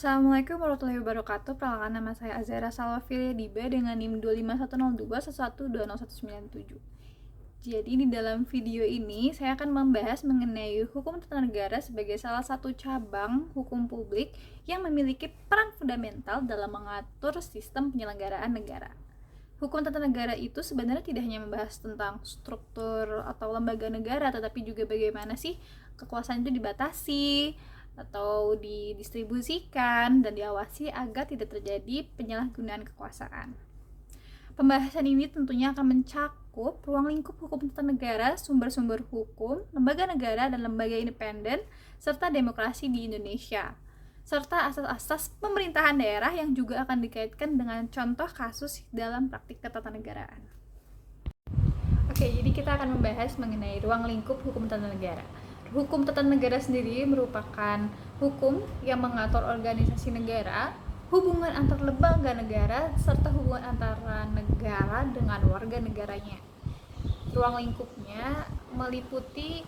Assalamualaikum warahmatullahi wabarakatuh. Perkenalkan, nama saya Azera Salwafilia Diba dengan NIM 25102111997. Jadi di dalam video ini saya akan membahas mengenai hukum tata negara sebagai salah satu cabang hukum publik yang memiliki peran fundamental dalam mengatur sistem penyelenggaraan negara. Hukum tata negara itu sebenarnya tidak hanya membahas tentang struktur atau lembaga negara, tetapi juga bagaimana sih kekuasaan itu dibatasi atau didistribusikan dan diawasi agar tidak terjadi penyalahgunaan kekuasaan. Pembahasan ini tentunya akan mencakup ruang lingkup hukum tata negara, sumber-sumber hukum, lembaga negara dan lembaga independen, serta demokrasi di Indonesia, serta asas-asas pemerintahan daerah yang juga akan dikaitkan dengan contoh kasus dalam praktik ketatanegaraan. Oke, jadi kita akan membahas mengenai ruang lingkup hukum tata negara. Hukum tata negara sendiri merupakan hukum yang mengatur organisasi negara, hubungan antar lembaga negara, serta hubungan antara negara dengan warga negaranya. Ruang lingkupnya meliputi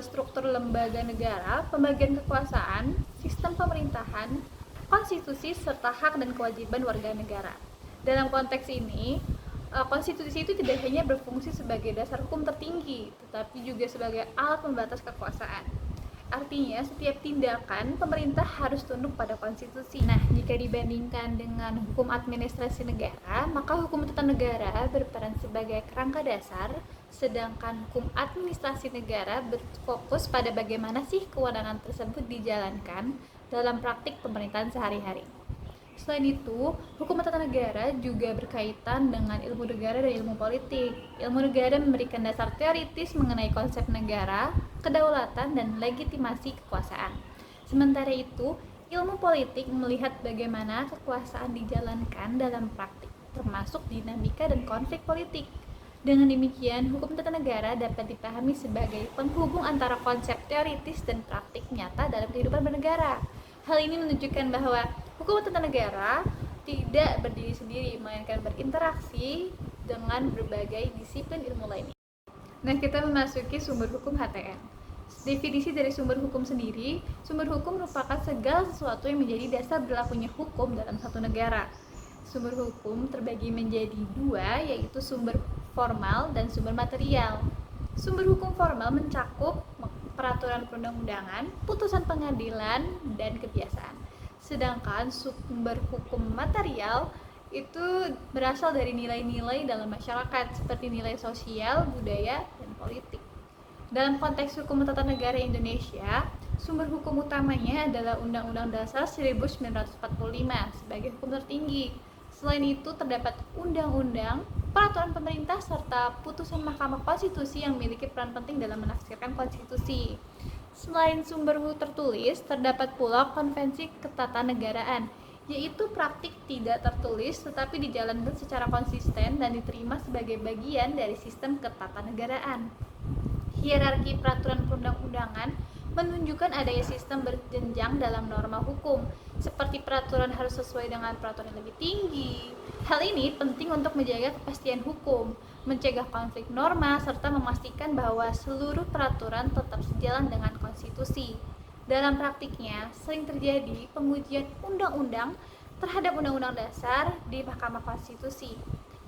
struktur lembaga negara, pembagian kekuasaan, sistem pemerintahan, konstitusi, serta hak dan kewajiban warga negara. Dalam konteks ini, konstitusi itu tidak hanya berfungsi sebagai dasar hukum tertinggi, tetapi juga sebagai alat pembatas kekuasaan. Artinya, setiap tindakan pemerintah harus tunduk pada konstitusi. Nah, jika dibandingkan dengan hukum administrasi negara, maka hukum tata negara berperan sebagai kerangka dasar, sedangkan hukum administrasi negara berfokus pada bagaimana sih kewenangan tersebut dijalankan dalam praktik pemerintahan sehari-hari. Selain itu, hukum tata negara juga berkaitan dengan ilmu negara dan ilmu politik. Ilmu negara memberikan dasar teoritis mengenai konsep negara, kedaulatan, dan legitimasi kekuasaan. Sementara itu, ilmu politik melihat bagaimana kekuasaan dijalankan dalam praktik, termasuk dinamika dan konflik politik. Dengan demikian, hukum tata negara dapat dipahami sebagai penghubung antara konsep teoritis dan praktik nyata dalam kehidupan bernegara. Hal ini menunjukkan bahwa hukum tata negara tidak berdiri sendiri, melainkan berinteraksi dengan berbagai disiplin ilmu lainnya. Nah, kita memasuki sumber hukum HTN. Definisi dari sumber hukum sendiri, sumber hukum merupakan segala sesuatu yang menjadi dasar berlakunya hukum dalam satu negara. Sumber hukum terbagi menjadi dua, yaitu sumber formal dan sumber material. Sumber hukum formal mencakup peraturan perundang-undangan, putusan pengadilan, dan kebiasaan. Sedangkan sumber hukum material itu berasal dari nilai-nilai dalam masyarakat seperti nilai sosial, budaya, dan politik. Dalam konteks hukum tata negara Indonesia, sumber hukum utamanya adalah Undang-Undang Dasar 1945 sebagai hukum tertinggi. Selain itu terdapat undang-undang, peraturan pemerintah, serta putusan Mahkamah Konstitusi yang memiliki peran penting dalam menafsirkan konstitusi. Selain sumber hukum tertulis, terdapat pula konvensi ketatanegaraan, yaitu praktik tidak tertulis tetapi dijalankan secara konsisten dan diterima sebagai bagian dari sistem ketatanegaraan. Hierarki peraturan perundang-undangan menunjukkan adanya sistem berjenjang dalam norma hukum, seperti peraturan harus sesuai dengan peraturan yang lebih tinggi. Hal ini penting untuk menjaga kepastian hukum, mencegah konflik norma, serta memastikan bahwa seluruh peraturan tetap sejalan dengan konstitusi. Dalam praktiknya, sering terjadi pengujian undang-undang terhadap undang-undang dasar di Mahkamah Konstitusi,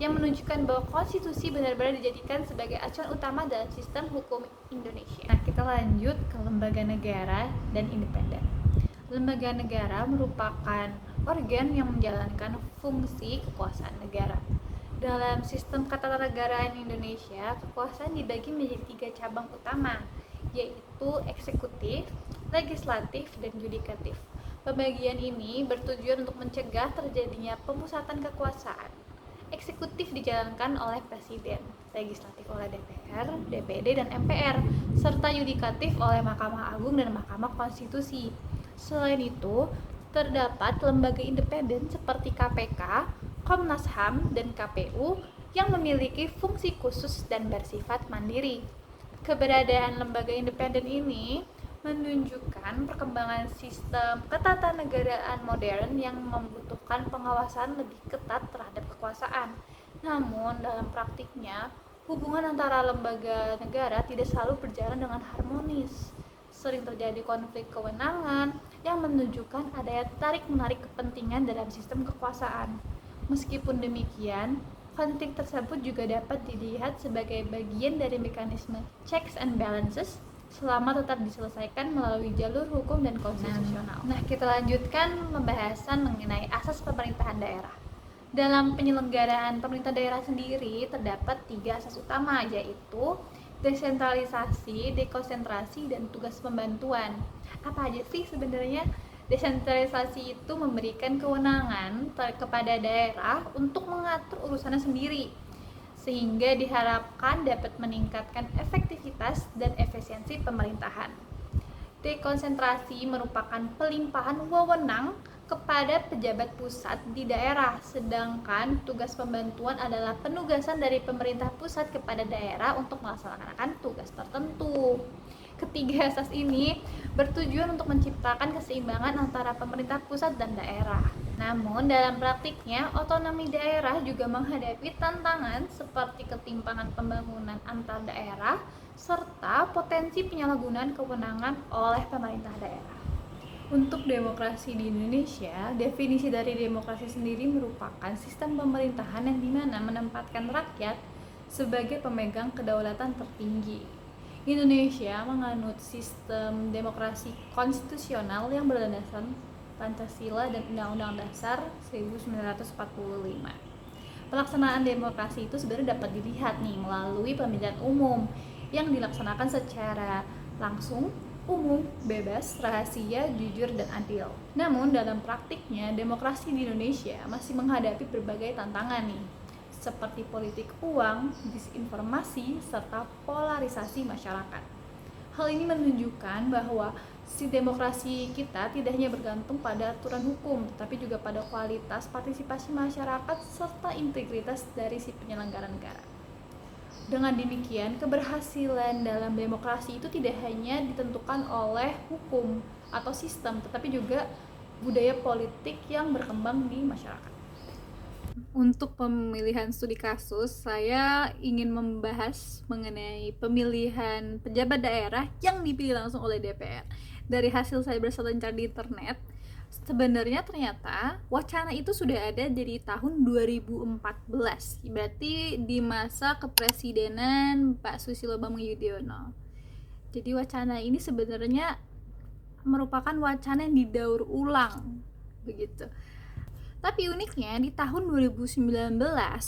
yang menunjukkan bahwa konstitusi benar-benar dijadikan sebagai acuan utama dalam sistem hukum Indonesia. Nah, kita lanjut ke lembaga negara dan independen. Lembaga negara merupakan organ yang menjalankan fungsi kekuasaan negara. Dalam sistem ketatanegaraan Indonesia, kekuasaan dibagi menjadi 3 cabang utama, yaitu eksekutif, legislatif, dan yudikatif. Pembagian ini bertujuan untuk mencegah terjadinya pemusatan kekuasaan. Eksekutif dijalankan oleh Presiden, legislatif oleh DPR, DPD, dan MPR, serta yudikatif oleh Mahkamah Agung dan Mahkamah Konstitusi. Selain itu, terdapat lembaga independen seperti KPK, Komnas HAM, dan KPU yang memiliki fungsi khusus dan bersifat mandiri. Keberadaan lembaga independen ini menunjukkan perkembangan sistem ketatanegaraan modern yang membutuhkan pengawasan lebih ketat terhadap kekuasaan. Namun, dalam praktiknya, hubungan antara lembaga negara tidak selalu berjalan dengan harmonis. Sering terjadi konflik kewenangan, yang menunjukkan adanya tarik-menarik kepentingan dalam sistem kekuasaan. Meskipun demikian, konflik tersebut juga dapat dilihat sebagai bagian dari mekanisme checks and balances selama tetap diselesaikan melalui jalur hukum dan konstitusional. Nah, kita lanjutkan pembahasan mengenai asas pemerintahan daerah. Dalam penyelenggaraan pemerintah daerah sendiri terdapat 3 asas utama, yaitu desentralisasi, dekonsentrasi, dan tugas pembantuan. Apa aja sih sebenarnya? Desentralisasi itu memberikan kewenangan kepada daerah untuk mengatur urusannya sendiri, sehingga diharapkan dapat meningkatkan efektivitas dan efisiensi pemerintahan. Dekonsentrasi merupakan pelimpahan wewenang kepada pejabat pusat di daerah, sedangkan tugas pembantuan adalah penugasan dari pemerintah pusat kepada daerah untuk melaksanakan tugas tertentu. Ketiga asas ini bertujuan untuk menciptakan keseimbangan antara pemerintah pusat dan daerah. Namun dalam praktiknya, otonomi daerah juga menghadapi tantangan seperti ketimpangan pembangunan antar daerah serta potensi penyalahgunaan kewenangan oleh pemerintah daerah. Untuk demokrasi di Indonesia, definisi dari demokrasi sendiri merupakan sistem pemerintahan yang dimana menempatkan rakyat sebagai pemegang kedaulatan tertinggi. Indonesia menganut sistem demokrasi konstitusional yang berlandaskan Pancasila dan Undang-Undang Dasar 1945. Pelaksanaan demokrasi itu sebenarnya dapat dilihat nih melalui pemilihan umum yang dilaksanakan secara langsung, umum, bebas, rahasia, jujur, dan adil. Namun dalam praktiknya, demokrasi di Indonesia masih menghadapi berbagai tantangan nih, seperti politik uang, disinformasi, serta polarisasi masyarakat. Hal ini menunjukkan bahwa si demokrasi kita tidak hanya bergantung pada aturan hukum, tetapi juga pada kualitas partisipasi masyarakat serta integritas dari si penyelenggara negara. Dengan demikian, keberhasilan dalam demokrasi itu tidak hanya ditentukan oleh hukum atau sistem, tetapi juga budaya politik yang berkembang di masyarakat. Untuk pemilihan studi kasus, saya ingin membahas mengenai pemilihan pejabat daerah yang dipilih langsung oleh DPR. Dari hasil saya berselancar di internet, sebenarnya ternyata wacana itu sudah ada dari tahun 2014, berarti di masa kepresidenan Pak Susilo Bambang Yudhoyono. Jadi wacana ini sebenarnya merupakan wacana yang didaur ulang begitu. Tapi uniknya di tahun 2019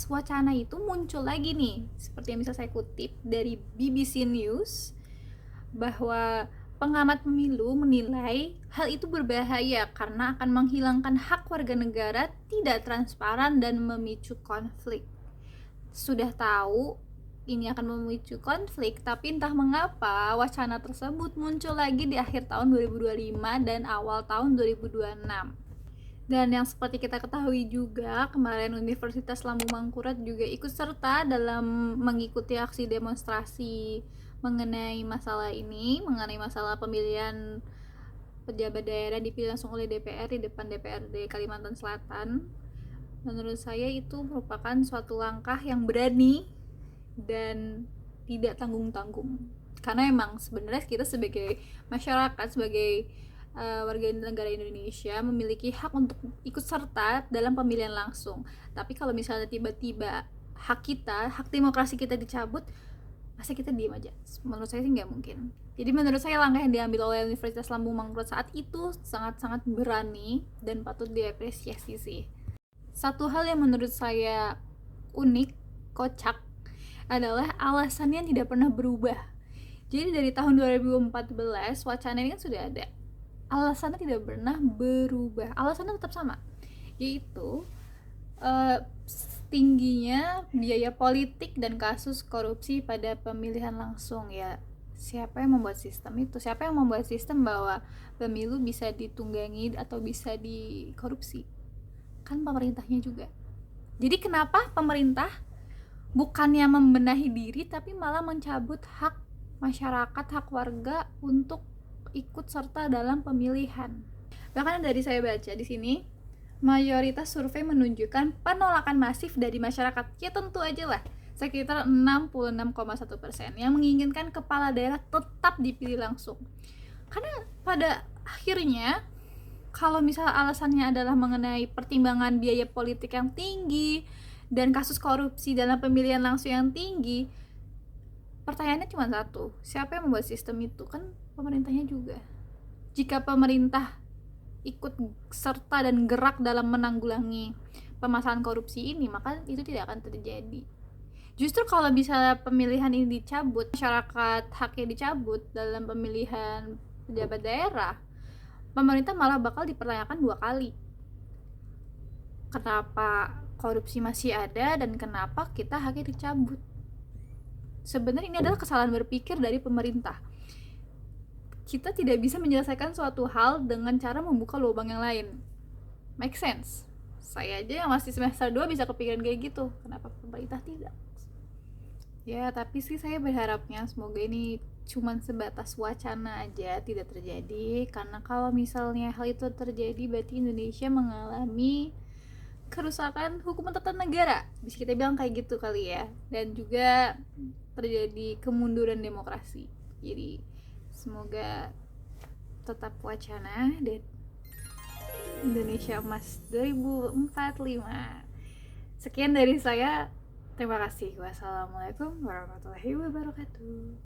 wacana itu muncul lagi nih, seperti yang bisa saya kutip dari BBC News, bahwa pengamat pemilu menilai hal itu berbahaya karena akan menghilangkan hak warga negara, tidak transparan, dan memicu konflik. Sudah tahu ini akan memicu konflik, tapi entah mengapa wacana tersebut muncul lagi di akhir tahun 2025 dan awal tahun 2026. Dan yang seperti kita ketahui juga, kemarin Universitas Lambung Mangkurat juga ikut serta dalam mengikuti aksi demonstrasi mengenai masalah ini, mengenai masalah pemilihan pejabat daerah dipilih langsung oleh DPR di depan DPRD Kalimantan Selatan. Menurut saya itu merupakan suatu langkah yang berani dan tidak tanggung-tanggung. Karena emang sebenarnya kita sebagai masyarakat, sebagai warga negara Indonesia memiliki hak untuk ikut serta dalam pemilihan langsung. Tapi kalau misalnya tiba-tiba hak kita, hak demokrasi kita dicabut, masa kita diam aja? Menurut saya sih nggak mungkin. Jadi menurut saya langkah yang diambil oleh Universitas Lambung Mangkurat saat itu sangat-sangat berani dan patut diapresiasi sih. Satu hal yang menurut saya unik, kocak, adalah alasannya yang tidak pernah berubah. Jadi dari tahun 2014 wacana ini kan sudah ada. Alasannya tidak pernah berubah, alasannya tetap sama, yaitu tingginya biaya politik dan kasus korupsi pada pemilihan langsung. Ya, siapa yang membuat sistem itu? Siapa yang membuat sistem bahwa pemilu bisa ditunggangi atau bisa dikorupsi? Kan pemerintahnya juga. Jadi kenapa pemerintah bukannya membenahi diri tapi malah mencabut hak masyarakat, hak warga untuk ikut serta dalam pemilihan? Bahkan dari saya baca di sini, mayoritas survei menunjukkan penolakan masif dari masyarakat. Ya tentu aja lah, sekitar 66,1% yang menginginkan kepala daerah tetap dipilih langsung. Karena pada akhirnya kalau misal alasannya adalah mengenai pertimbangan biaya politik yang tinggi dan kasus korupsi dalam pemilihan langsung yang tinggi, pertanyaannya cuma satu, siapa yang membuat sistem itu? Kan pemerintahnya juga. Jika pemerintah ikut serta dan gerak dalam menanggulangi permasalahan korupsi ini, maka itu tidak akan terjadi. Justru kalau misalnya pemilihan ini dicabut, masyarakat haknya dicabut dalam pemilihan pejabat daerah, pemerintah malah bakal dipertanyakan 2 kali. Kenapa korupsi masih ada dan kenapa kita haknya dicabut? Sebenarnya ini adalah kesalahan berpikir dari pemerintah. Kita tidak bisa menyelesaikan suatu hal dengan cara membuka lubang yang lain. Make sense? Saya aja yang masih semester 2 bisa kepikiran kayak gitu. Kenapa pemerintah tidak? Ya, tapi sih saya berharapnya semoga ini cuman sebatas wacana aja, tidak terjadi. Karena kalau misalnya hal itu terjadi, berarti Indonesia mengalami kerusakan hukum tata negara, bisa kita bilang kayak gitu kali ya. Dan juga terjadi kemunduran demokrasi. Jadi semoga tetap wacana dan Indonesia Emas 2045. Sekian dari saya. Terima kasih. Wassalamualaikum warahmatullahi wabarakatuh.